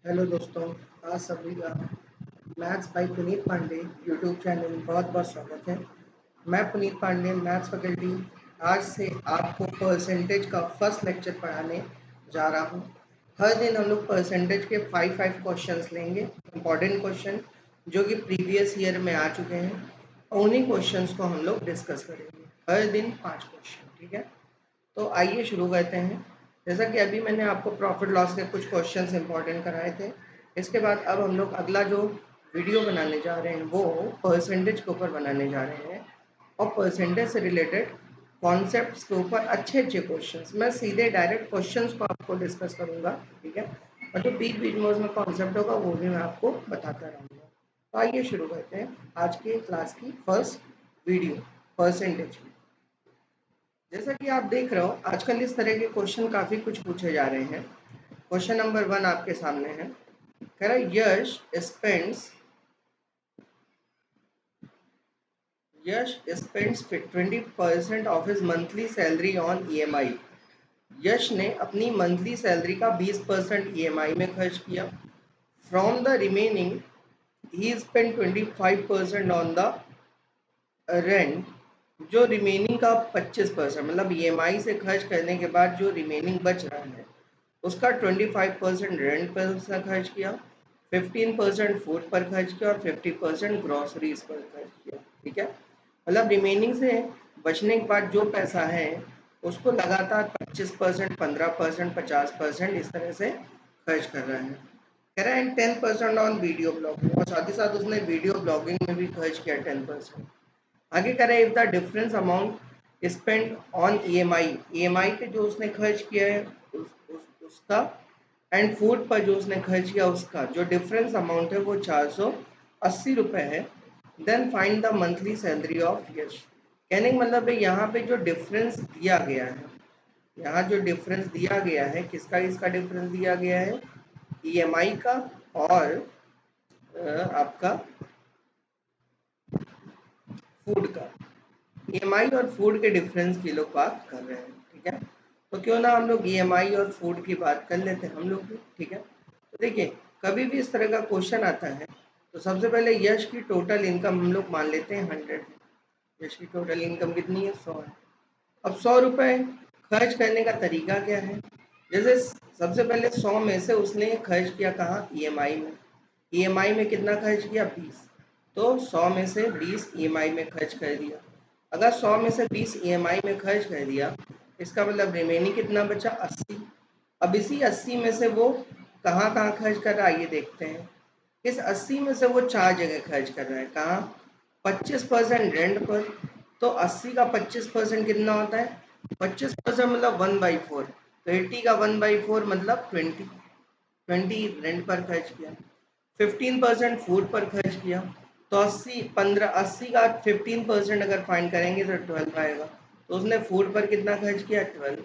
Hello दोस्तों, आज सभी का maths by Puneet Pandey YouTube channel में बहुत बहुत स्वागत है। मैं पुनीत पांडे, मैथ्स फैकल्टी, आज से आपको परसेंटेज का फर्स्ट लेक्चर पढ़ाने जा रहा हूँ। हर दिन हम लोग परसेंटेज के 5 क्वेश्चंस लेंगे, इम्पॉर्टेंट क्वेश्चन जो कि प्रीवियस ईयर में आ चुके हैं। उन्हीं क्वेश्चंस को हम लोग डिस्कस करेंगे। हर दिन 5 क्वेश्चन, ठीक है। तो आइए शुरू करते हैं। जैसा कि अभी मैंने आपको प्रॉफिट लॉस के कुछ क्वेश्चंस इंपॉर्टेंट कराए थे। इसके बाद अब हम लोग अगला जो वीडियो बनाने जा रहे हैं वो परसेंटेज के ऊपर बनाने जा रहे हैं, और परसेंटेज से रिलेटेड कॉन्सेप्ट्स के ऊपर अच्छे अच्छे क्वेश्चंस, मैं सीधे डायरेक्ट क्वेश्चंस को आपको डिस्कस करूंगा, ठीक है। और जो बीच बीच में उसमें कॉन्सेप्ट होगा वो भी मैं आपको बताता रहूँगा। तो आइए शुरू करते हैं आज के क्लास की फर्स्ट वीडियो, परसेंटेज की। जैसा कि आप देख रहे हो आजकल इस तरह के क्वेश्चन काफी कुछ पूछे जा रहे हैं। क्वेश्चन नंबर 1 आपके सामने है। कह रहा है Yash spends 20% of his monthly salary on EMI. Yash ने अपनी मंथली सैलरी का 20% ईएमआई में खर्च किया। From the remaining he spend 25% on the rent. जो रिमेनिंग का 25%, मतलब ईएमआई से खर्च करने के बाद जो रिमेनिंग बच रहा है उसका 25% रेंट पर उसने खर्च किया, 15% फूड पर खर्च किया और 50% ग्रॉसरीज पर खर्च किया, ठीक है। मतलब रिमेनिंग से बचने के बाद जो पैसा है उसको लगातार 25%, 15%, 50% इस तरह से खर्च कर रहा है। कह रहा है 10% ऑन वीडियो ब्लॉगिंग, और साथ ही साथ उसने वीडियो ब्लॉगिंग में भी खर्च किया 10%। आगे कह रहे हैं if the difference amount spend on EMI पे जो उसने खर्च किया है उसका, एंड फूड पर जो उसने खर्च किया उसका जो डिफरेंस अमाउंट है वो 480 रुपये है। Then find the monthly salary of Yash. कहने का मतलब है यहाँ पे जो डिफरेंस दिया गया है, यहाँ जो डिफरेंस दिया गया है किसका, इसका डिफरेंस दिया गया है ईएमआई का और आपका फूड का। ईएमआई और फूड के डिफरेंस की लोग बात कर रहे हैं, ठीक है। तो क्यों ना हम लोग ईएमआई और फूड की बात कर लेते हैं हम लोग भी, ठीक है। तो देखिए कभी भी इस तरह का क्वेश्चन आता है तो सबसे पहले यश की टोटल इनकम हम लोग मान लेते हैं 100। यश की टोटल इनकम कितनी है, 100 है। अब 100 रुपये खर्च करने का तरीका क्या है। जैसे सबसे पहले 100 में से उसने खर्च किया कहाँ, ईएमआई में। ईएमआई में कितना खर्च किया, 20। तो 100 में से 20 ईएमआई में खर्च कर दिया। अगर 100 में से 20 ईएमआई में खर्च कर दिया, इसका मतलब रिमेनिंग कितना बचा, 80। अब इसी 80 में से वो कहाँ कहाँ खर्च कर रहा है ये देखते हैं। इस 80 में से वो 4 जगह खर्च कर रहा है। कहाँ, 25% रेंट पर। तो 80 का 25% कितना होता है, 25% मतलब 1/4। तो 80 का 1/4 मतलब 20 रेंट पर खर्च किया। 15% फूड पर खर्च किया। तो 80 का 15% अगर फाइंड करेंगे तो 12 आएगा। तो उसने फूड पर कितना खर्च किया, 12।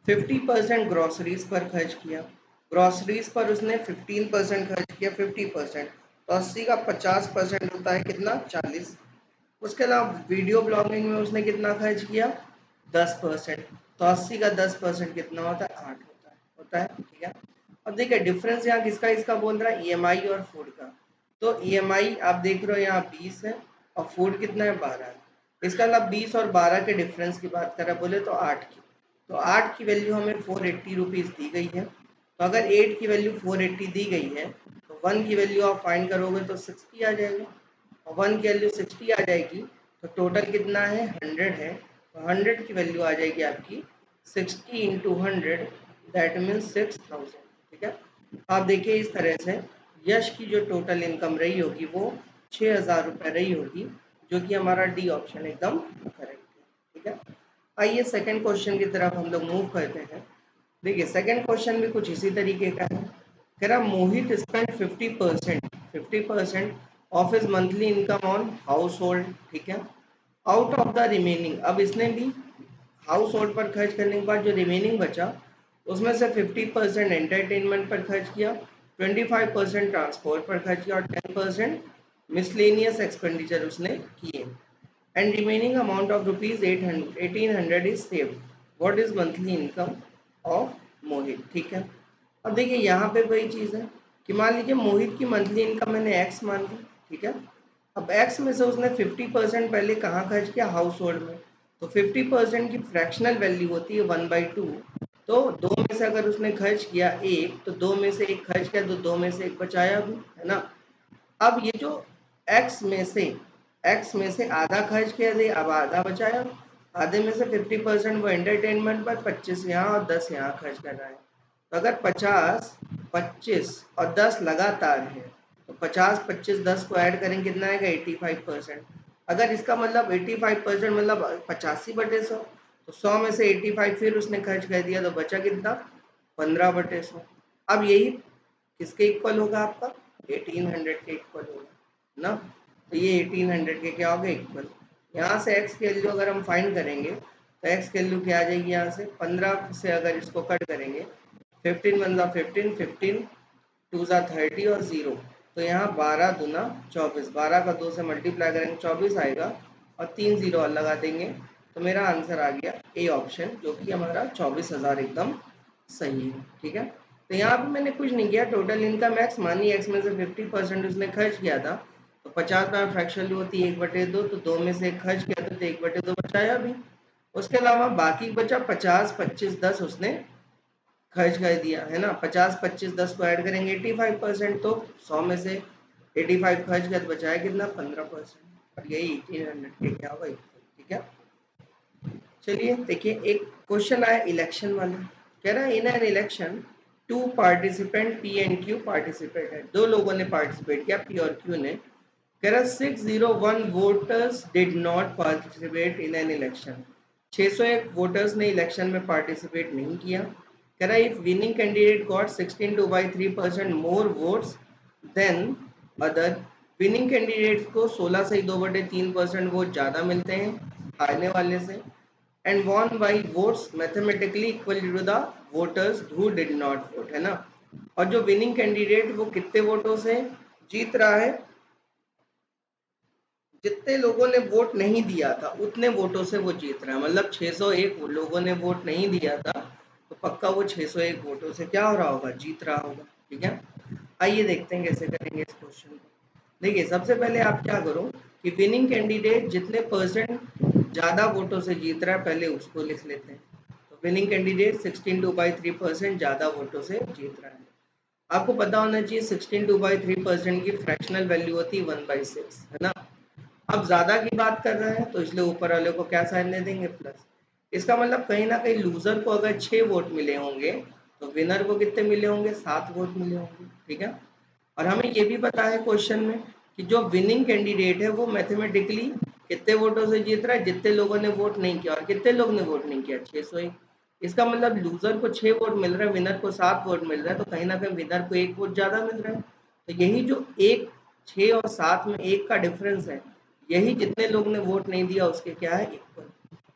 50% ग्रॉसरीज पर खर्च किया। ग्रॉसरीज पर उसने 15% खर्च किया, 50%। तो 80 का 50% होता है कितना, 40। उसके अलावा वीडियो ब्लॉगिंग में उसने कितना खर्च किया, 10%। तो 80 का 10% कितना होता है, 8 होता है, ठीक है। अब देखिए डिफरेंस यहाँ किसका इसका बोल रहा है, ईएमआई और फूड का। तो ईएमआई आप देख रहे हो यहाँ 20 है और फूड कितना है, 12 है। इसका मतलब 20 और 12 के डिफरेंस की बात करें बोले तो 8 की। तो 8 की वैल्यू हमें 480 रुपीज़ दी गई है। तो अगर 8 की वैल्यू 480 दी गई है तो 1 की वैल्यू आप फाइंड करोगे तो 60 आ जाएगा। और 1 की वैल्यू 60 आ जाएगी तो टोटल कितना है, 100 है। तो 100 की वैल्यू आ जाएगी आपकी 60 इंटू 100, दैट मीन्स 6000, ठीक है। आप देखिए इस तरह से यश की जो टोटल इनकम रही होगी वो 6000 रुपये रही होगी, जो कि हमारा डी ऑप्शन एकदम करेक्ट है, ठीक है। आइए सेकंड क्वेश्चन की तरफ हम लोग मूव करते हैं। देखिए सेकंड क्वेश्चन भी कुछ इसी तरीके का है। कह रहा Mohit spend 50% of his monthly income on household, ठीक है। आउट ऑफ द रिमेनिंग, अब इसने भी हाउस होल्ड पर खर्च करने के बाद जो रिमेनिंग बचा उसमें से 50% एंटरटेनमेंट पर खर्च किया, 25% ट्रांसपोर्ट पर खर्च किया और 10% मिसलेनियस एक्सपेंडिचर उसने किए। And remaining amount of rupees 1800 is saved. What is monthly income of Mohit, ठीक है। अब देखिए यहाँ पे वही चीज़ है, कि मान लीजिए मोहित की मंथली इनकम मैंने एक्स मान ली, ठीक है। अब एक्स में से उसने 50% पहले कहाँ खर्च किया, हाउस होल्ड में। तो 50% की फ्रैक्शनल वैल्यू होती है 1/2। तो दो में से अगर उसने खर्च किया एक, तो दो में से एक खर्च किया तो दो में से एक बचाया भी, है ना। अब ये जो x में से आधा खर्च किया थे, अब आधा बचाया। आधे में से 50% वो एंटरटेनमेंट पर, 25 यहाँ और 10 यहाँ खर्च कर रहा है। तो अगर 50, 25 और 10 लगातार है, तो 50, 25, 10 को ऐड करेंगे कितना आएगा, 85%। अगर इसका मतलब 85% मतलब 85/100, तो 100 में से 85 फिर उसने खर्च कर दिया, तो बचा कितना, 15/100। अब यही किसके इक्वल होगा, आपका 1800 के इक्वल होगा ना। तो ये 1800 के क्या होगा, इक्वल। यहाँ से x की वैल्यू अगर हम फाइंड करेंगे, तो x की वैल्यू क्या आ जाएगी, यहाँ से 15 से अगर इसको कट करेंगे, 15 1 ज़ा 15, 15 2 ज़ा 30 और 0। तो यहाँ 12 दूना 24, 12 का 2 से मल्टीप्लाई करेंगे 24 आएगा, और 3 0 और लगा देंगे। तो मेरा आंसर आ गया ए ऑप्शन, जो कि हमारा 24,000 एकदम सही है, ठीक है। तो यहाँ पे मैंने कुछ नहीं किया, टोटल इनकम एक्स मानी, एक्स में से 50% उसने खर्च किया था, तो 50 में फ्रैक्शन होती है 1/2, तो दो में से एक खर्च किया था तो 1/2 बचाया भी। उसके अलावा बाकी बचा 50, 25, 10 उसने खर्च कर दिया, है ना। 50, 25, 10 को ऐड करेंगे 85%, तो 100 में से 85 खर्च किया तो बचाया कितना, 15%। और यही 1800 के क्या होगा, ठीक है। चलिए देखिए, एक क्वेश्चन आया इलेक्शन वाला। कह रहा है in an election two participant P and Q participated, दो लोगों ने पार्टिसिपेट किया, पी और क्यू ने। कह रहा 601 voters did not participate in an election, 601 voters ने इलेक्शन में पार्टिसिपेट नहीं किया। कह रहा if winning candidate got 16.3% more votes than other, winning candidate को 16 से 2/3% वोट ज़्यादा मिलते हैं हारने वाले से, and won by votes mathematically equal to the voters who did not vote, है ना। और जो विनिंग कैंडिडेट वो कितने वोटों से जीत रहा है, जितने लोगों ने वोट नहीं दिया था उतने वोटों से वो जीत रहा है। मतलब 601 लोगों ने वोट नहीं दिया था, तो पक्का वो 601 वोटों से क्या हो रहा होगा, जीत रहा होगा, ठीक है। आइए देखते हैं कैसे करेंगे इस क्वेश्चन को। देखिए सबसे पहले आप क्या करो कि विनिंग कैंडिडेट जितने परसेंट ज़्यादा वोटों से जीत रहा है पहले उसको लिख लेते हैं। तो विनिंग कैंडिडेट 16/3% ज़्यादा वोटों से जीत रहा है। आपको पता होना चाहिए 16/3% की फ्रैक्शनल वैल्यू होती है 1/6, है ना। अब ज़्यादा की बात कर रहे हैं तो इसलिए ऊपर वाले को क्या साइन दे देंगे, प्लस। इसका मतलब कहीं ना कहीं लूजर को अगर 6 वोट मिले होंगे, तो विनर को कितने मिले होंगे, 7 वोट मिले होंगे, ठीक है। और हमें ये भी पता है क्वेश्चन में कि जो विनिंग कैंडिडेट है वो मैथमेटिकली कितने वोटों से जीत रहा है, जितने लोगों ने वोट नहीं किया। और कितने लोग ने वोट नहीं किया, 601। इसका मतलब लूजर को 6 वोट मिल रहा है, विनर को 7 वोट मिल रहा है, तो कहीं ना कहीं विनर को 1 वोट ज़्यादा मिल रहा है। तो यही जो 6 और 7 में 1 का डिफरेंस है, यही जितने लोग ने वोट नहीं दिया उसके क्या है, इक्वल।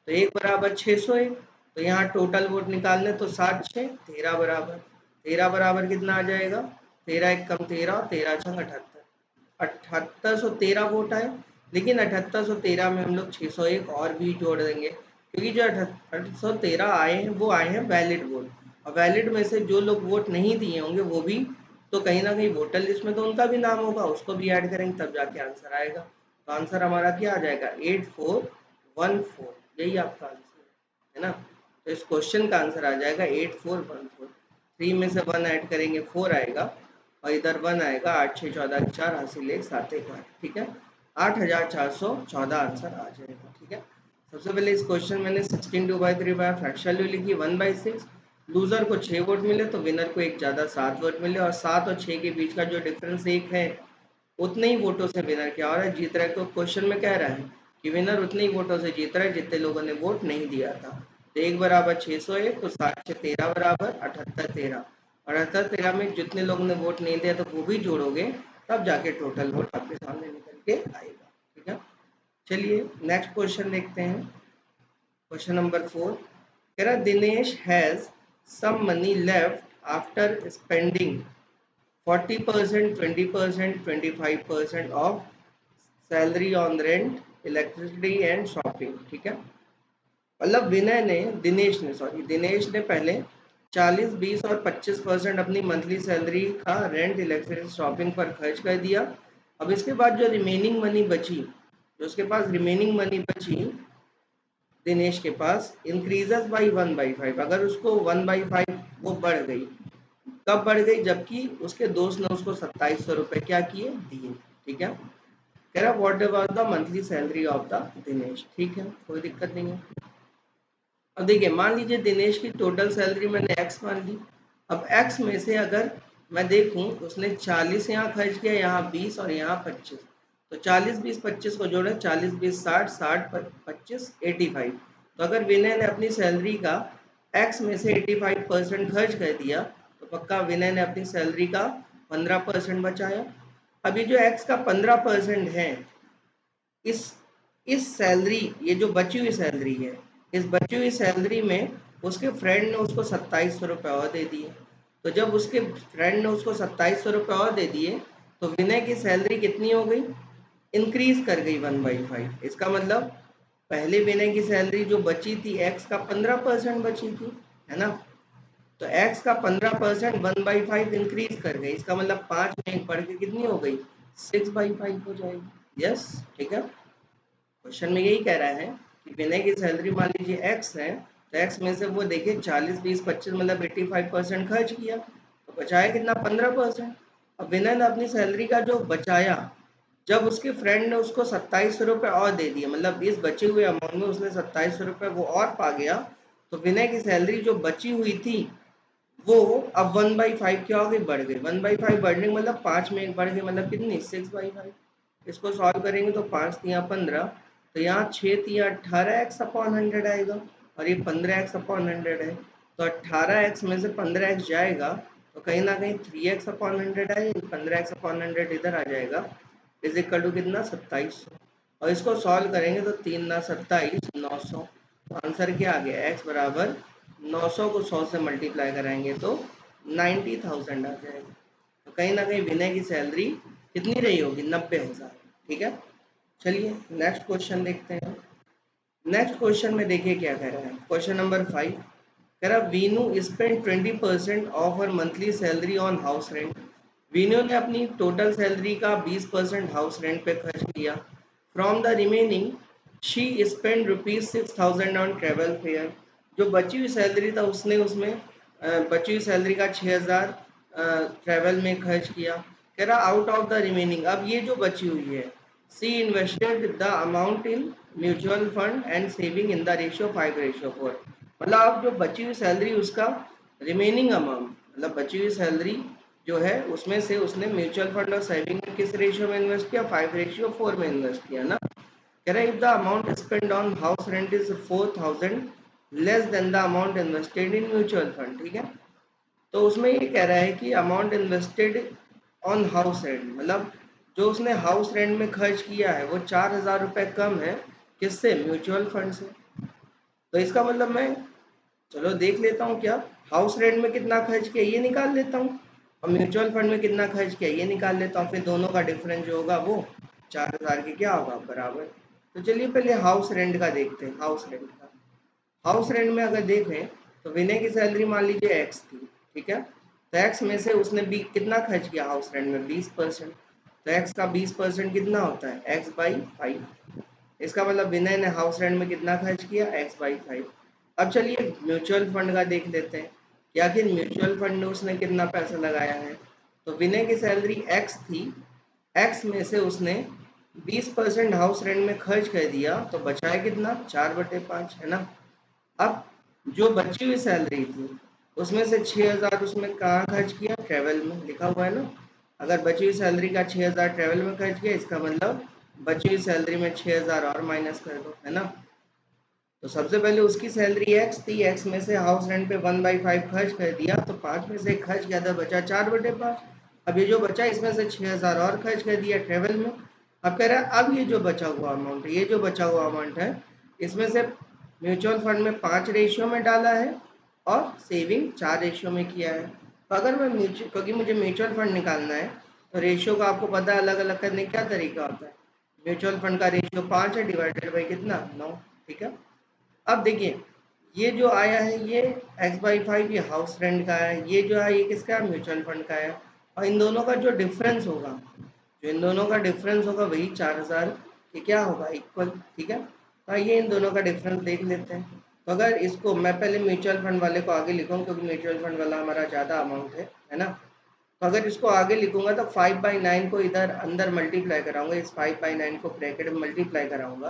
तो 1 बराबर 601। तो यहाँ टोटल वोट निकालने तो 7 6 13 बराबर, 13 बराबर कितना आ जाएगा, 13 एक कम 13 और 13 छंग 78, 7813 वोट आए। लेकिन 7813 में हम लोग 601 और भी जोड़ देंगे, क्योंकि जो 7813 आए हैं वो आए हैं वैलिड वोट। और वैलिड में से जो लोग वोट नहीं दिए होंगे वो भी, तो कहीं ना कहीं वोटर लिस्ट में तो उनका भी नाम होगा, उसको भी ऐड करेंगे तब जाके आंसर आएगा। तो आंसर हमारा क्या आ जाएगा, 8414, यही आपका आंसर है ना। तो इस क्वेश्चन का आंसर आ जाएगा 8414। 3 में से 1 ऐड करेंगे 4 आएगा, और इधर 1 आएगा, 8 6 14 4 हासिल 1 7 1 8, ठीक है। 8414 आंसर आ जाएगा, ठीक है। सबसे पहले इस क्वेश्चन मैंने 16/3 बाय फ्रैक्शन लिखी 1/6। लूजर को 6 वोट मिले तो विनर को एक ज़्यादा 7 वोट मिले, और 7 और 6 के बीच का जो डिफरेंस 1 है, उतने ही वोटों से विनर क्या हो रहा है, जीत रहा है। तो क्वेश्चन में कह रहा है कि विनर उतने ही वोटों से जीत रहा है जितने लोगों ने वोट नहीं दिया था। तो 1 बराबर 601, तो 7 6 13 बराबर 7813। 7813 में जितने लोगों ने वोट नहीं दिया तो वो भी जोड़ोगे, तब जाके टोटल वोट आपके सामने निकल के आएगा, ठीक है। चलिए नेक्स्ट क्वेश्चन देखते हैं। क्वेश्चन नंबर 4 कह रहा Dinesh has some money left after spending 40%, 20%, 25% of salary on rent, electricity and shopping, ठीक है। मतलब विनय ने, दिनेश ने, सॉरी, दिनेश ने पहले 40, 20 और 25% अपनी मंथली सैलरी का रेंट, इलेक्ट्रिसिटी, शॉपिंग पर खर्च कर दिया। अब इसके बाद जो रिमेनिंग मनी बची, जो उसके पास रिमेनिंग मनी बची दिनेश के पास, इंक्रीजेस बाई 1/5। अगर उसको 1/5 वो बढ़ गई, कब बढ़ गई? जबकि उसके दोस्त ने उसको 2700 रुपए क्या किए? दिए। ठीक है, कह रहा what was the monthly salary of the Dinesh. ठीक है, कोई दिक्कत नहीं है। अब देखिए, मान लीजिए दिनेश की टोटल सैलरी मैंने एक्स मान ली। अब एक्स में से अगर मैं देखूं, उसने 40 यहाँ खर्च किया, यहाँ 20 और यहाँ 25। तो 40, 20, 25 को जोड़े, 40, 20, 60, 60, 25, 85। तो अगर विनय ने अपनी सैलरी का एक्स में से 85% खर्च कर दिया, तो पक्का विनय ने अपनी सैलरी का 15% बचाया। अभी जो एक्स का 15% है, इस सैलरी, ये जो बची हुई सैलरी है, इस बची हुई सैलरी में उसके फ्रेंड ने उसको 2700 रुपये और दे दिए। तो जब उसके फ्रेंड ने उसको 2700 रुपये और दे दिए, तो विनय की सैलरी कितनी हो गई? इंक्रीज कर गई 1/5। इसका मतलब पहले विनय की सैलरी जो बची थी, एक्स का 15% बची थी, है ना? तो एक्स का 15% 1/5 इंक्रीज कर गई। इसका मतलब 5 में 1 बढ़ के कितनी हो गई? 6/5 हो जाएगी। यस, ठीक है। क्वेश्चन में यही कह रहा है कि विनय की सैलरी मान लीजिए एक्स है, तो एक्स में से वो देखिए 40, 20, 25 मतलब 85% खर्च किया, तो बचाया कितना? 15%। अब विनय ने अपनी सैलरी का जो बचाया, जब उसके फ्रेंड ने उसको 2700 रुपये और दे दिए, मतलब इस बचे हुए अमाउंट में उसने 2700 रुपये वो और पा गया, तो विनय की सैलरी जो बची हुई थी वो अब 1/5 क्या हो गई? बढ़ गई। 1/5 बढ़ने का मतलब 5 में 1 बढ़ गई, मतलब कितनी? 6/5। इसको सॉल्व करेंगे तो 5 तिया 15, तो यहाँ 6 तिया 18x/100 आएगा, और ये 15x/100 है। तो 18x में से 15x जाएगा, तो कहीं ना कहीं 3x/100 आएगा, 15x/100 इधर आ जाएगा, इज इक्वल टू कितना? 2700। और इसको सॉल्व करेंगे तो 3 ना 27, 900। तो आंसर क्या आ गया? x बराबर 900 को 100 से मल्टीप्लाई कराएंगे तो 90,000 आ जाएगा। तो कहीं ना कहीं विनय की सैलरी कितनी रही होगी? 90,000। ठीक है, चलिए नेक्स्ट क्वेश्चन देखते हैं। नेक्स्ट क्वेश्चन में देखिए क्या कह रहा है। क्वेश्चन नंबर 5 कह रहा Veenu spend 20% of her monthly salary on house rent. Veenu ने अपनी टोटल सैलरी का 20% हाउस रेंट पे खर्च किया। From the remaining she spend ₹6,000 on travel fair. जो बची हुई सैलरी था उसने उसमें बची हुई सैलरी का 6,000 ट्रेवल में खर्च किया। कह रहा आउट ऑफ द रिमेनिंग, अब ये जो बची हुई है, she invested the amount in mutual fund and saving in the ratio 5:4। मतलब अब जो बची हुई सैलरी, उसका रिमेनिंग अमाउंट, मतलब बची हुई सैलरी जो है उसमें से उसने म्यूचुअल फंड और सेविंग में किस रेशियो में इन्वेस्ट किया? 5:4 में इन्वेस्ट किया ना। कह रहा है if the amount spend on house rent is 4,000 less than the amount invested in mutual fund. ठीक है, तो उसमें ये कह रहा है कि amount invested on house rent, मतलब जो उसने हाउस रेंट में खर्च किया है वो 4,000 रुपये कम है। किससे? म्यूचुअल फंड से। तो इसका मतलब मैं, चलो देख लेता हूँ, क्या हाउस रेंट में कितना खर्च किया ये निकाल लेता हूँ, और म्यूचुअल फंड में कितना खर्च किया ये निकाल लेता हूँ, फिर दोनों का डिफरेंस जो होगा वो 4,000 के क्या होगा? बराबर। तो चलिए पहले हाउस रेंट का देखते हैं। हाउस रेंट का, हाउस रेंट में अगर देखें तो विनय की सैलरी मान लीजिए एक्स थी। ठीक है, तो एक्स में से उसने भी कितना खर्च किया हाउस रेंट में? 20%। तो एक्स का 20% कितना होता है? x/5। इसका मतलब विनय ने हाउस रेंट में कितना खर्च किया? x/5। अब चलिए म्यूचुअल फंड का देख लेते हैं कि आखिर म्यूचुअल फंड में उसने कितना पैसा लगाया है। तो विनय की सैलरी एक्स थी, एक्स में से उसने 20% हाउस रेंट में खर्च कर दिया, तो बचाया कितना? 4/5, है ना। अब जो बची हुई सैलरी थी उसमें से 6,000 उसमें कहाँ खर्च किया? ट्रेवल में, लिखा हुआ है ना। अगर बची हुई सैलरी का 6,000 ट्रेवल में खर्च किया, इसका मतलब बची हुई सैलरी में 6,000 और माइनस कर दो, है ना। तो सबसे पहले उसकी सैलरी एक्स थी, एक्स में से हाउस रेंट पे 1/5 खर्च कर दिया, तो 5 में से खर्च किया था, बचा 4/5। अब ये जो बचा इसमें से 6,000 और खर्च कर दिया ट्रेवल में। अब कह रहा है अब ये जो बचा हुआ अमाउंट है, ये जो बचा हुआ अमाउंट है, इसमें से म्यूचुअल फंड में 5 रेशियो में डाला है और सेविंग 4 रेशियो में किया है। तो अगर मैं म्यूचुअल, क्योंकि मुझे म्यूचुअल फंड निकालना है, तो रेशियो का आपको पता है अलग अलग करने का क्या तरीका होता है। म्यूचुअल फंड का रेशियो 5 है, डिवाइडेड बाई कितना? 9। ठीक है, अब देखिए ये जो आया है ये x/5 ये हाउस रेंट का है, ये जो है ये किसका है, म्यूचुअल फंड का है। और इन दोनों का जो डिफरेंस होगा, जो इन दोनों का डिफरेंस होगा वही 4000 के क्या होगा, इक्वल। ठीक है, तो ये इन दोनों का डिफरेंस देख लेते हैं। तो अगर इसको मैं पहले म्यूचुअल फंड वाले को आगे लिखूँ, क्योंकि म्यूचुअल फंड वाला हमारा ज़्यादा अमाउंट है ना। तो अगर इसको आगे लिखूंगा तो 5/9 को इधर अंदर मल्टीप्लाई कराऊंगा, इस 5/9 को ब्रैकेट में मल्टीप्लाई कराऊंगा,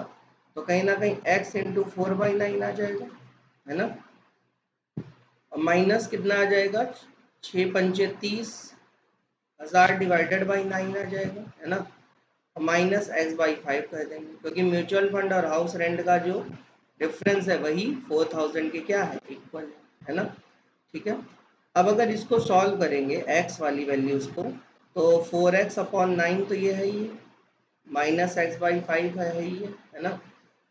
तो कहीं ना कहीं x इंटू 4/9 आ जाएगा, है ना। और माइनस कितना आ जाएगा, 6×5 = 30,000 डिवाइडेड बाई 9 आ जाएगा, है ना। और माइनस x/5 कर देंगे, क्योंकि म्यूचुअल फंड और हाउस रेंट का जो डिफरेंस है वही 4000 के क्या है, इक्वल है ना। ठीक है, अब अगर इसको सॉल्व करेंगे x वाली वैल्यूज को, तो 4x/9 तो ये है ही, माइनस x/5 है ही है ना।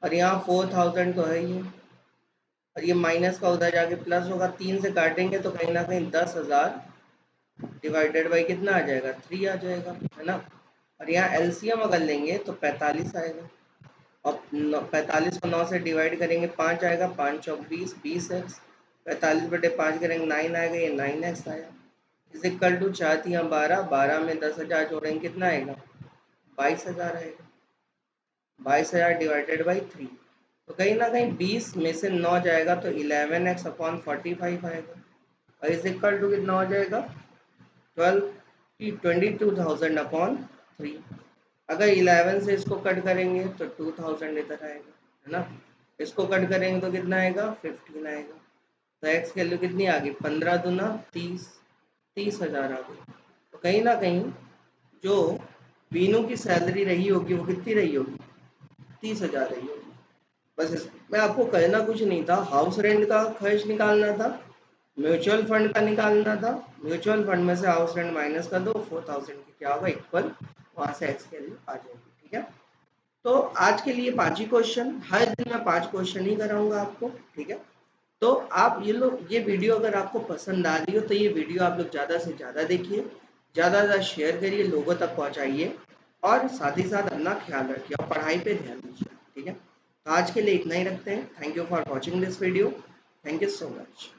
और यहाँ 4000 तो है ही, और ये माइनस का उधर जाके प्लस होगा, 3 से काटेंगे तो कहीं ना कहीं 10,000 डिवाइडेड बाई कितना आ जाएगा, 3 आ जाएगा, है ना। और यहाँ एलसीएम अगर लेंगे तो 45 आएगा, और 45 को 9 से डिवाइड करेंगे 5 आएगा, 5 चौक 20, 20x, 45/5 करेंगे 9 आएगा, ये 9x आया। इज इक्वल टू 4×3 = 12, 12 में 10,000 जोड़ेंगे कितना आएगा, 22,000 आएगा। 22,000 डिवाइडेड बाई 3, तो कहीं ना कहीं 20 में से 9 जाएगा तो 11x/45 आएगा, और इज इक्वल टू कितना हो जाएगा, 22,000/3। अगर 11 से इसको कट करेंगे तो 2000 इधर आएगा, है ना। इसको कट करेंगे तो कितना आएगा, 15 आएगा। तो एक्स की वैल्यू कितनी आ गई, 15 दूना 30, 30,000 आ गई। तो कहीं ना कहीं जो बीनू की सैलरी रही होगी वो कितनी रही होगी, 30,000 रही होगी। बस मैं आपको कहना कुछ नहीं था, हाउस रेंट का खर्च निकालना था, म्यूचुअल फंड का निकालना था। म्यूचुअल फंड में से हाउस रेंट माइनस कर दो, 4000 की क्या होगा, इक्वल, वहां से एक्स की वैल्यू आ जाएगी। ठीक है, तो आज के लिए 5 ही क्वेश्चन, हर दिन मैं 5 क्वेश्चन ही कराऊंगा आपको। ठीक है, तो आप ये वीडियो अगर आपको पसंद आ रही हो तो ये वीडियो आप लोग ज़्यादा से ज़्यादा देखिए, ज़्यादा से ज़्यादा शेयर करिए, लोगों तक पहुँचाइए, और साथ ही साथ अपना ख्याल रखिए और पढ़ाई पे ध्यान दीजिए। ठीक है, तो आज के लिए इतना ही रखते हैं। Thank you for watching this video. Thank you so much.